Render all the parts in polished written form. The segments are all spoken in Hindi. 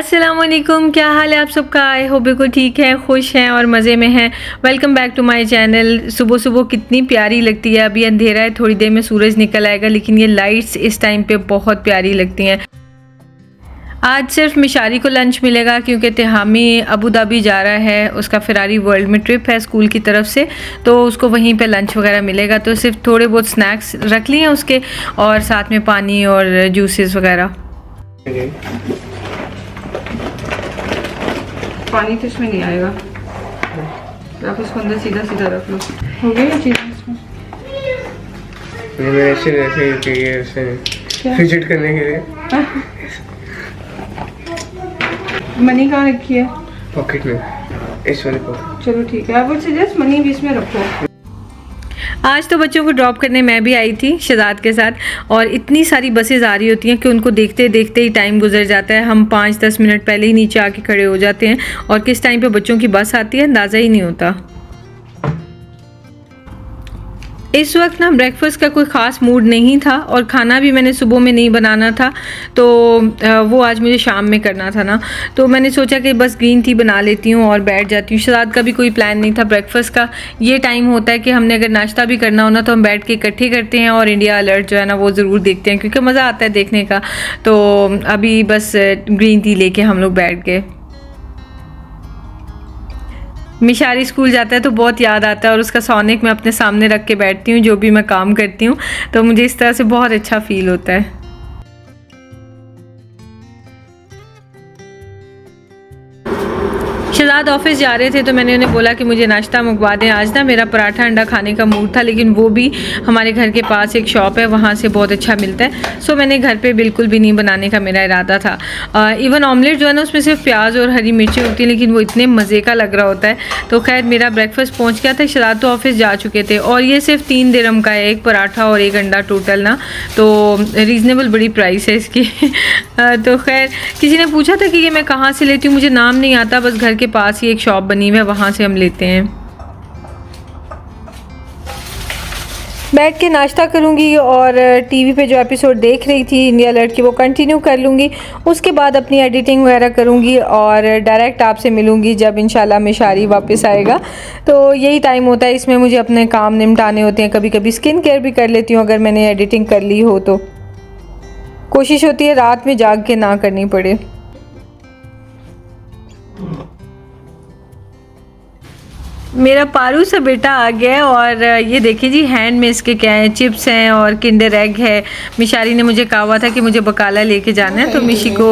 अस्सलामुअलैकुम, क्या हाल है आप सबका। आई होप बिल्कुल ठीक है, खुश हैं और मज़े में हैं। Welcome back to my channel. सुबह सुबह कितनी प्यारी लगती है। अभी अंधेरा है, थोड़ी देर में सूरज निकल आएगा, लेकिन ये लाइट्स इस टाइम पे बहुत प्यारी लगती हैं। आज सिर्फ मिशारी को लंच मिलेगा क्योंकि तिहामी अबू धाबी जा रहा है, उसका फरारी वर्ल्ड में ट्रिप है स्कूल की तरफ से, तो उसको वहीं पे लंच वगैरह मिलेगा। तो सिर्फ थोड़े बहुत स्नैक्स रख लिए हैं उसके, और साथ में पानी और जूसेस वगैरह। पानी तो इसमें नहीं आएगा, आप इसको अंदर सीधा सीधा रख लो। हो गई ये चीज़ इसमें? मैंने ऐसे चाहिए ऐसे फिजिट करने के लिए। मनी कहाँ रखी है? पॉकेट में, इस वाले पॉकेट। चलो ठीक है, आप सजेस्ट मनी भी इसमें रखो। आज तो बच्चों को ड्रॉप करने मैं भी आई थी शहजाद के साथ, और इतनी सारी बसेस आ रही होती हैं कि उनको देखते देखते ही टाइम गुजर जाता है। हम 5-10 मिनट पहले ही नीचे आके खड़े हो जाते हैं, और किस टाइम पे बच्चों की बस आती है अंदाज़ा ही नहीं होता। इस वक्त ना ब्रेकफास्ट का कोई ख़ास मूड नहीं था, और खाना भी मैंने सुबह में नहीं बनाना था, तो वो आज मुझे शाम में करना था ना, तो मैंने सोचा कि बस ग्रीन टी बना लेती हूँ और बैठ जाती हूँ। शहजाद का भी कोई प्लान नहीं था ब्रेकफास्ट का। ये टाइम होता है कि हमने अगर नाश्ता भी करना हो ना, तो हम बैठ के इकट्ठे करते हैं और इंडिया अलर्ट जो है ना वो ज़रूर देखते हैं, क्योंकि मज़ा आता है देखने का। तो अभी बस ग्रीन टी लेके हम लोग बैठ गए। मिशारी स्कूल जाता है तो बहुत याद आता है, और उसका सोनिक मैं अपने सामने रख के बैठती हूँ जो भी मैं काम करती हूँ, तो मुझे इस तरह से बहुत अच्छा फील होता है। शहजाद ऑफिस जा रहे थे तो मैंने उन्हें बोला कि मुझे नाश्ता मंगवा दें। आज ना मेरा पराठा अंडा खाने का मूड था, लेकिन वो भी हमारे घर के पास एक शॉप है, वहाँ से बहुत अच्छा मिलता है। सो मैंने घर पे बिल्कुल भी नहीं बनाने का मेरा इरादा था। इवन ऑमलेट जो है ना उसमें सिर्फ प्याज और हरी मिर्ची होती है, लेकिन वो इतने मज़े का लग रहा होता है। तो खैर मेरा ब्रेकफास्ट पहुँच गया था। शहजाद तो ऑफिस जा चुके थे, और ये सिर्फ 3 दिरहम का है, एक पराठा और एक अंडा टोटल ना, तो रीज़नेबल बड़ी प्राइस है इसकी। तो खैर किसी ने पूछा था कि ये मैं कहाँ से लेती हूँ, मुझे नाम नहीं आता, बस घर के पास ही एक शॉप बनी हुई है, वहाँ से हम लेते हैं। बैठ के नाश्ता करूँगी और टीवी पे जो एपिसोड देख रही थी इंडिया अलर्ट की वो कंटिन्यू कर लूँगी। उसके बाद अपनी एडिटिंग वगैरह करूँगी और डायरेक्ट आपसे मिलूँगी जब इंशाल्लाह मिशारी वापस आएगा। तो यही टाइम होता है, इसमें मुझे अपने काम निपटाने होते हैं। कभी कभी स्किन केयर भी कर लेती हूँ अगर मैंने एडिटिंग कर ली हो, तो कोशिश होती है रात में जाग के ना करनी पड़े। मेरा पारू सा बेटा आ गया है, और ये देखिए जी हैंड में इसके क्या है, चिप्स हैं और किंडर एग है। मिशारी ने मुझे कहा हुआ था कि मुझे बकाला लेके जाना है, तो मिशी को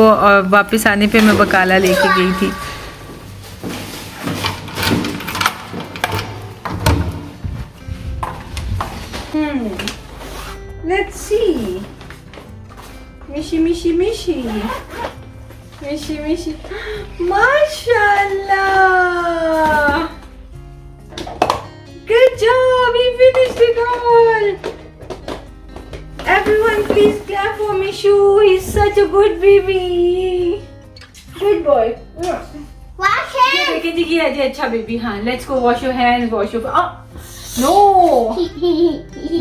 वापस आने पे मैं बकाला लेके गई थी। Let's see. मिशी मिशी मिशी मिशी मिशी, माशाल्लाह, good job, he finished it all. Everyone please clap for Mishu, he's such a good baby, good boy. Wash ये hands. देखिए जी, ये अच्छा बेबी। हाँ, let's go wash your hands, wash your no,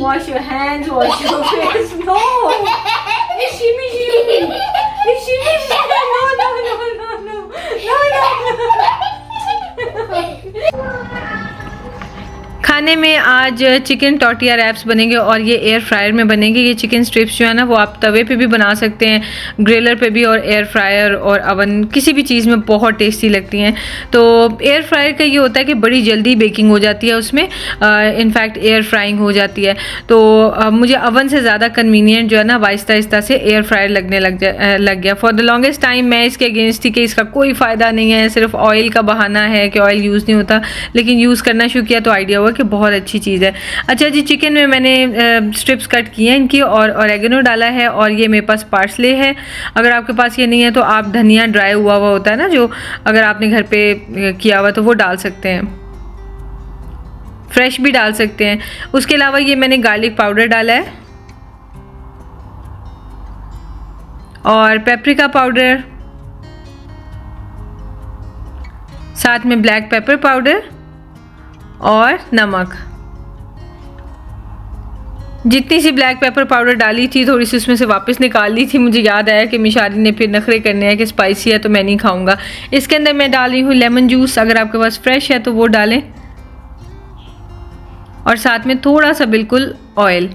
wash your hands, wash your face, no. Mishy, Mishy, Mishy, Mishy, no, no, no, no, no, no, no. खाने में आज चिकन टॉर्टिया रैप्स बनेंगे, और ये एयर फ्रायर में बनेंगे। ये चिकन स्ट्रिप्स जो है ना वो आप तवे पे भी बना सकते हैं, ग्रिलर पे भी, और एयर फ्रायर और अवन किसी भी चीज़ में बहुत टेस्टी लगती हैं। तो एयर फ्रायर का ये होता है कि बड़ी जल्दी बेकिंग हो जाती है उसमें, इनफैक्ट एयर फ्राइंग हो जाती है। तो मुझे अवन से ज़्यादा कन्वीनियंट जो है ना आहिस्ता आहिस्ता से एयर फ्रायर लगने लग गया। फॉर द लॉन्गेस्ट टाइम मैं इसके अगेंस्ट थी कि इसका कोई फ़ायदा नहीं है, सिर्फ ऑयल का बहाना है कि ऑयल यूज़ नहीं होता, लेकिन यूज़ करना शुरू किया तो आइडिया हुआ कि बहुत अच्छी चीज़ है। अच्छा जी, चिकन में मैंने स्ट्रिप्स कट किए हैं इनकी, और ऑरेगेनो डाला है, और ये मेरे पास पार्सले है। अगर आपके पास ये नहीं है तो आप धनिया ड्राई हुआ होता है ना, जो अगर आपने घर पे किया हुआ तो वो डाल सकते हैं, फ्रेश भी डाल सकते हैं। उसके अलावा ये मैंने गार्लिक पाउडर डाला है, और पेपरिका पाउडर, साथ में ब्लैक पेपर पाउडर और नमक। जितनी सी ब्लैक पेपर पाउडर डाली थी थोड़ी सी उसमें से वापस निकाल ली थी। मुझे याद आया कि मिशारी ने फिर नखरे करने हैं कि स्पाइसी है तो मैं नहीं खाऊंगा। इसके अंदर मैं डाल रही हूँ लेमन जूस, अगर आपके पास फ्रेश है तो वो डालें, और साथ में थोड़ा सा बिल्कुल ऑयल।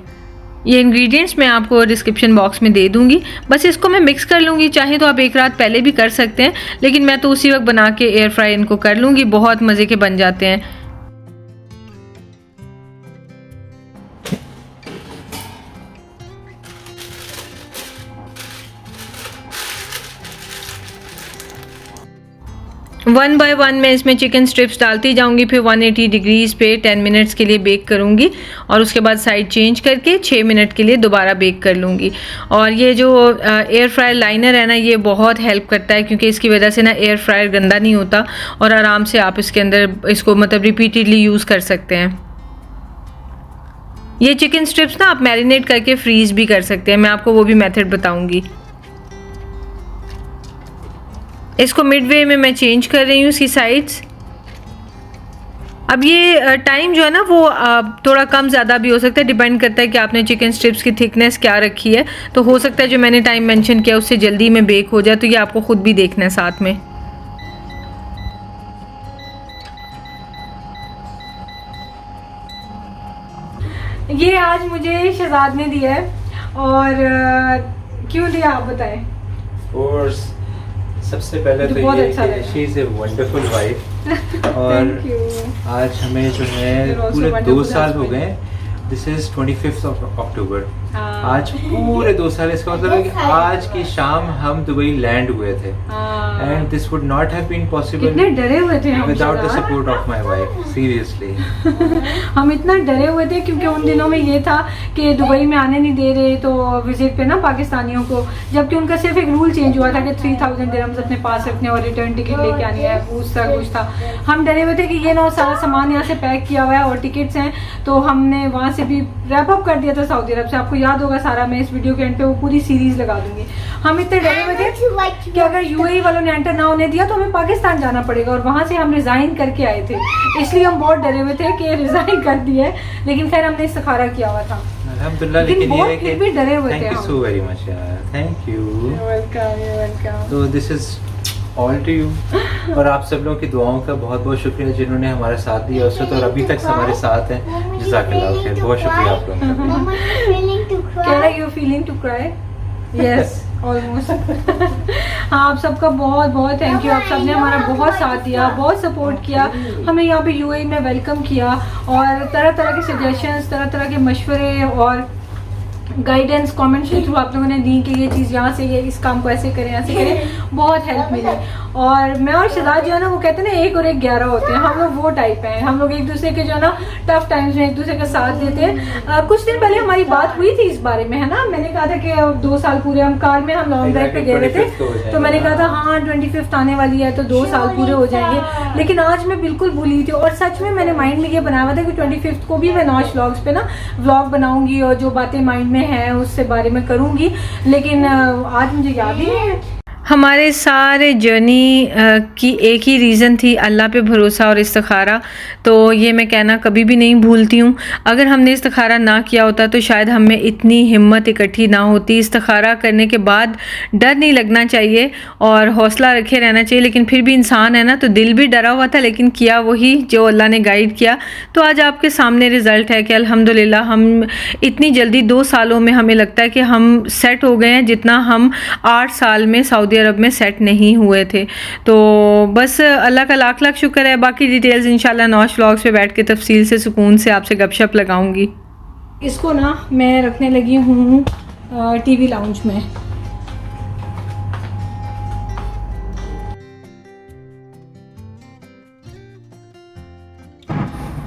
ये इंग्रेडिएंट्स मैं आपको डिस्क्रिप्शन बॉक्स में दे दूंगी। बस इसको मैं मिक्स कर लूँगी, चाहे तो आप एक रात पहले भी कर सकते हैं, लेकिन मैं तो उसी वक्त बना के एयर फ्राई इनको कर लूँगी। बहुत मज़े के बन जाते हैं। वन बाय वन मैं इसमें चिकन स्ट्रिप्स डालती जाऊंगी, फिर 180 डिग्रीज़ पे 10 मिनट्स के लिए बेक करूंगी, और उसके बाद साइड चेंज करके 6 मिनट के लिए दोबारा बेक कर लूँगी। और ये जो एयर फ्रायर लाइनर है ना, ये बहुत हेल्प करता है, क्योंकि इसकी वजह से ना एयर फ्रायर गंदा नहीं होता और आराम से आप इसके अंदर इसको मतलब रिपीटेडली यूज़ कर सकते हैं। ये चिकन स्ट्रिप्स ना आप मैरिनेट करके फ्रीज़ भी कर सकते हैं, मैं आपको वो भी मेथड बताऊँगी। इसको मिडवे में मैं चेंज कर रही हूँ इसकी साइड्स। अब ये टाइम जो है ना वो थोड़ा कम ज़्यादा भी हो सकता है, डिपेंड करता है कि आपने चिकन स्ट्रिप्स की थिकनेस क्या रखी है। तो हो सकता है जो मैंने टाइम मेंशन किया उससे जल्दी में बेक हो जाए, तो ये आपको ख़ुद भी देखना है साथ में। ये आज मुझे शहजाद ने दिया है, और क्यों दिया आप बताएं। और सबसे पहले तो बहुत ये अच्छा कि she is a wonderful wife, और आज हमें जो है पूरे 2 साल हो गए। दिस इज 25 अक्टूबर। आज पूरे 2 साल, इसका मतलब है कि आज की शाम हम दुबई लैंड हुए थे, and this would not have been possible. कितने डरे हुए थे हम without the support of my wife, seriously. हम इतना डरे हुए थे, क्योंकि उन दिनों में ये था कि दुबई में आने नहीं दे रहे तो विजिट पे ना पाकिस्तानियों को, जबकि उनका सिर्फ एक रूल चेंज हुआ था कि 3000 दिरहम्स अपने पास रखने और रिटर्न टिकट लेके आनी है, उसका कुछ था। हम डरे हुए थे कि ये ना सारा सामान यहाँ से पैक किया हुआ है और टिकट्स हैं, तो हमने वहाँ से भी रैप अप कर दिया था सऊदी अरब से। आपको याद होगा सारा, मैं इस वीडियो के एंड पे वो पूरी सीरीज लगा दूंगी। हम इतने डरे हुए थे कि अगर यूएई वालों ने एंटर ना होने दिया तो हमें पाकिस्तान जाना पड़ेगा, और वहाँ से हम रिजाइन करके आए थे, इसलिए हम बहुत डरे हुए थे कि रिजाइन कर दिया है। लेकिन खैर हमने इस्तिखारा किया हुआ था अल्हम्दुलिल्लाह। लेकिन लेकिन ये फिर भी डरे हुए थे। Thank you so very much यार, थैंक यू, वेलकम। तो this is all to you. और आप सब लोगों की दुआओं का बहुत बहुत शुक्रिया जिन्होंने हमारा साथ दिया उससे, तो अभी तक हमारे साथ हैं। जज़ाकल्लाह खैर, बहुत शुक्रिया आप लोगों का। Mama is feeling to cry. क्या you feeling to cry? Yes almost. हाँ, आप सबका बहुत बहुत थैंक यू। आप सबने हमारा बहुत साथ दिया, बहुत सपोर्ट किया, हमें यहाँ पे यूएई में वेलकम किया, और तरह तरह के सजेशंस, तरह तरह के मशवरे और गाइडेंस कमेंट्स के थ्रू आप लोगों ने दी कि ये चीज़ यहाँ से, ये इस काम को ऐसे करें, ऐसे करें, बहुत हेल्प मिली। और मैं और शहजाद जो है ना, वो कहते हैं ना 1 और 1 11 होते हैं, हम लोग वो टाइप हैं। हम लोग एक दूसरे के जो है ना टफ टाइम्स में एक दूसरे का साथ देते हैं। कुछ दिन पहले हमारी बात हुई थी इस बारे में, है ना, मैंने कहा था कि 2 साल पूरे हम कार में हम लॉन्ग ड्राइव पे गए थे, तो मैंने कहा था हाँ 25th आने वाली है तो 2 साल पूरे हो जाएंगे। लेकिन आज मैं बिल्कुल भूली थी, और सच में मैंने माइंड में ये बनाया हुआ था कि 25th को भी मैं नौश व्लॉग्स पे ना व्लॉग बनाऊंगी, और जो बातें माइंड में है उससे बारे में करूंगी, लेकिन आज मुझे याद ही नहीं है। हमारे सारे जर्नी की एक ही रीज़न थी, अल्लाह पे भरोसा और इस्तिखारा। तो ये मैं कहना कभी भी नहीं भूलती हूँ। अगर हमने इस्तिखारा ना किया होता तो शायद हमें इतनी हिम्मत इकट्ठी ना होती। इस्तिखारा करने के बाद डर नहीं लगना चाहिए और हौसला रखे रहना चाहिए, लेकिन फिर भी इंसान है ना, तो दिल भी डरा हुआ था, लेकिन किया वही जो अल्लाह ने गाइड किया। तो आज आपके सामने रिज़ल्ट है कि अल्हम्दुलिल्लाह हम इतनी जल्दी 2 सालों में हमें लगता है कि हम सेट हो गए हैं, जितना हम 8 साल में सऊदी अरब में सेट नहीं हुए थे। तो बस अल्लाह का लाख लाख शुक्र है। बाकी डिटेल्स इंशाल्लाह नौश व्लॉग्स पे बैठ के तफसील से सुकून से आपसे गपशप लगाऊंगी। इसको ना मैं रखने लगी हूँ टीवी लाउंज में।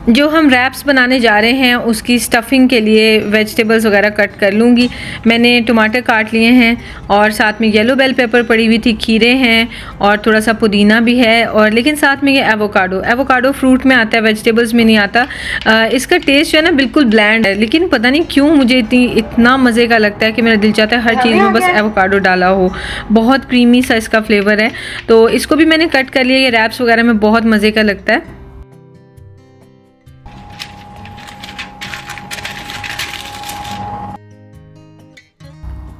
जो हम रैप्स बनाने जा रहे हैं उसकी स्टफिंग के लिए वेजिटेबल्स वगैरह कट कर लूँगी। मैंने टमाटर काट लिए हैं, और साथ में येलो बेल पेपर पड़ी हुई थी, खीरे हैं, और थोड़ा सा पुदीना भी है, और लेकिन साथ में ये एवोकाडो फ्रूट में आता है, वेजिटेबल्स में नहीं आता। इसका टेस्ट जो है ना बिल्कुल ब्लैंड है, लेकिन पता नहीं क्यों मुझे इतना मज़े का लगता है कि मेरा दिल चाहता है हर चीज़ में बस एवोकाडो डाला हो। बहुत क्रीमी सा इसका फ्लेवर है। तो इसको भी मैंने कट कर लिया। ये रैप्स वगैरह में बहुत मज़े का लगता है।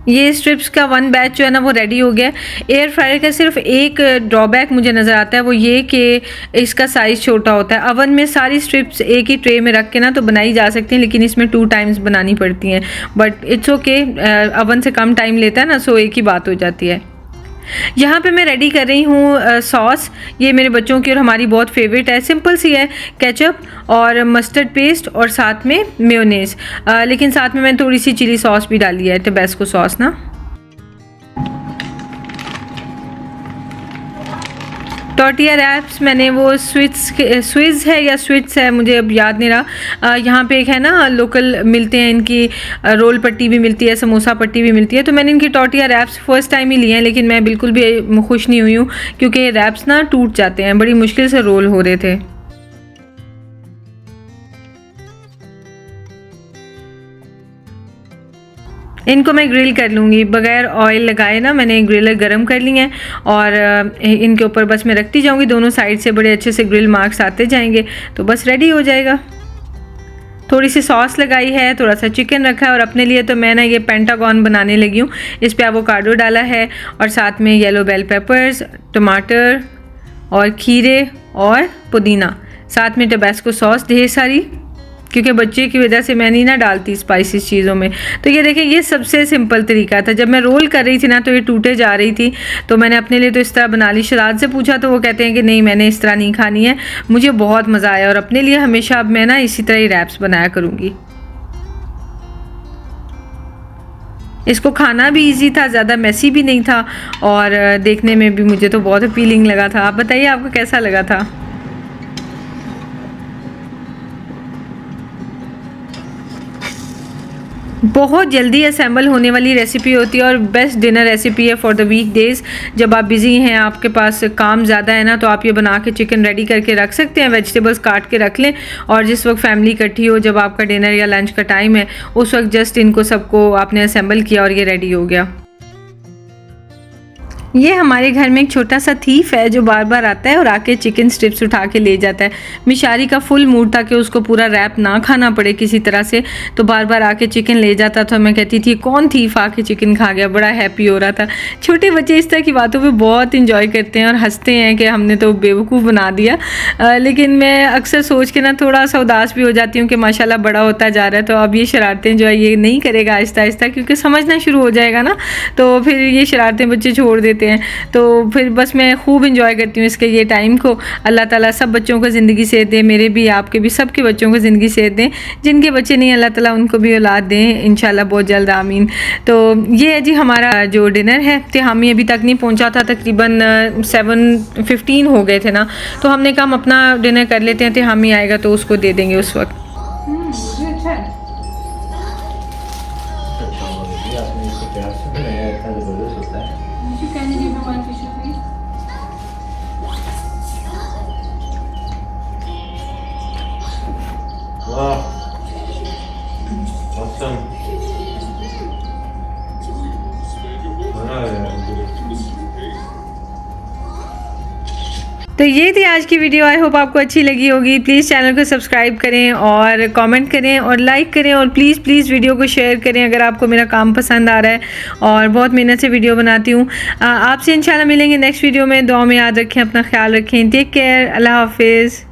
ये स्ट्रिप्स का 1 बैच जो है ना वो रेडी हो गया। एयर फ्रायर का सिर्फ एक ड्रॉबैक मुझे नज़र आता है, वो ये कि इसका साइज़ छोटा होता है। अवन में सारी स्ट्रिप्स एक ही ट्रे में रख के ना तो बनाई जा सकती हैं, लेकिन इसमें 2 टाइम्स बनानी पड़ती हैं। बट इट्स ओके, अवन से कम टाइम लेता है ना, सो एक ही बात हो जाती है। यहाँ पे मैं रेडी कर रही हूँ सॉस। ये मेरे बच्चों की और हमारी बहुत फेवरेट है, सिंपल सी है, केचप और मस्टर्ड पेस्ट और साथ में मेयोनेज़, लेकिन साथ में मैंने थोड़ी सी चिली सॉस भी डाली है, टबैस्को सॉस ना। टॉर्टिया रैप्स मैंने वो स्विस है या स्विट्स है, मुझे अब याद नहीं रहा। यहाँ पे एक है ना लोकल मिलते हैं इनकी, रोल पट्टी भी मिलती है, समोसा पट्टी भी मिलती है। तो मैंने इनकी टॉर्टिया रैप्स फ़र्स्ट टाइम ही लिए हैं, लेकिन मैं बिल्कुल भी खुश नहीं हुई हूँ क्योंकि ये रैप्स ना टूट जाते हैं, बड़ी मुश्किल से रोल हो रहे थे। इनको मैं ग्रिल कर लूँगी बग़ैर ऑयल लगाए ना। मैंने ग्रिलर गरम कर ली है और इनके ऊपर बस मैं रखती जाऊँगी, दोनों साइड से बड़े अच्छे से ग्रिल मार्क्स आते जाएंगे तो बस रेडी हो जाएगा। थोड़ी सी सॉस लगाई है, थोड़ा सा चिकन रखा है और अपने लिए तो मैं ना ये पेंटागन बनाने लगी हूँ। इस पर एवोकाडो डाला है और साथ में येलो बेल पेपर्स, टमाटर और खीरे और पुदीना, साथ में टबैस्को सॉस ढेर सारी, क्योंकि बच्चे की वजह से मैं नहीं ना डालती स्पाइसी चीज़ों में। तो ये देखिए, ये सबसे सिंपल तरीका था। जब मैं रोल कर रही थी ना तो ये टूटे जा रही थी, तो मैंने अपने लिए तो इस तरह बना ली। शराद से पूछा तो वो कहते हैं कि नहीं, मैंने इस तरह नहीं खानी है। मुझे बहुत मज़ा आया और अपने लिए हमेशा अब मैं ना इसी तरह ही रैप्स बनाया करूँगी। इसको खाना भी इजी था, ज़्यादा मैसी भी नहीं था और देखने में भी मुझे तो बहुत अपीलिंग लगा था। आप बताइए आपको कैसा लगा था? बहुत जल्दी असेंबल होने वाली रेसिपी होती है और बेस्ट डिनर रेसिपी है फॉर द वीक डेज़। जब आप बिज़ी हैं, आपके पास काम ज़्यादा है ना, तो आप ये बना के चिकन रेडी करके रख सकते हैं, वेजिटेबल्स काट के रख लें और जिस वक्त फैमिली इकट्ठी हो, जब आपका डिनर या लंच का टाइम है, उस वक्त जस्ट इनको सबको आपने असेंबल किया और ये रेडी हो गया। ये हमारे घर में एक छोटा सा थीफ है जो बार बार आता है और आके चिकन स्ट्रिप्स उठा के ले जाता है। मिशारी का फुल मूड था कि उसको पूरा रैप ना खाना पड़े किसी तरह से, तो बार बार आके चिकन ले जाता था। मैं कहती थी कौन थीफ आके चिकन खा गया, बड़ा हैप्पी हो रहा था। छोटे बच्चे इस तरह की बातों पे बहुत इंजॉय करते हैं और हंसते हैं कि हमने तो बेवकूफ़ बना दिया। लेकिन मैं अक्सर सोच के ना थोड़ा सा उदास भी हो जाती हूँ कि माशाल्लाह बड़ा होता जा रहा है, तो अब ये शरारतें जो है ये नहीं करेगा आहिस्ता आहिस्ता, क्योंकि समझना शुरू हो जाएगा ना, तो फिर ये शरारतें बच्चे छोड़ देते हैं। तो फिर बस मैं खूब इंजॉय करती हूँ इसके ये टाइम को। अल्लाह ताला सब बच्चों को ज़िंदगी सेहत दे, मेरे भी, आपके भी, सबके बच्चों को ज़िंदगी सेहत दें। जिनके बच्चे नहीं, अल्लाह ताला उनको भी औलाद दें इंशाल्लाह बहुत जल्द, आमीन। तो ये है जी हमारा जो डिनर है। तिहामी अभी तक नहीं पहुँचा था, तकरीबन 7:15 हो गए थे ना, तो हमने कहा हम अपना डिनर कर लेते हैं, तिहामी आएगा तो उसको दे देंगे उस वक्त। तो ये थी आज की वीडियो। आई होप आपको अच्छी लगी होगी। प्लीज़ चैनल को सब्सक्राइब करें और कमेंट करें और लाइक करें और प्लीज़ वीडियो को शेयर करें अगर आपको मेरा काम पसंद आ रहा है। और बहुत मेहनत से वीडियो बनाती हूँ। आपसे इंशाल्लाह मिलेंगे नेक्स्ट वीडियो में। दुआ में याद रखें, अपना ख्याल रखें। टेक केयर, अल्लाह हाफिज़।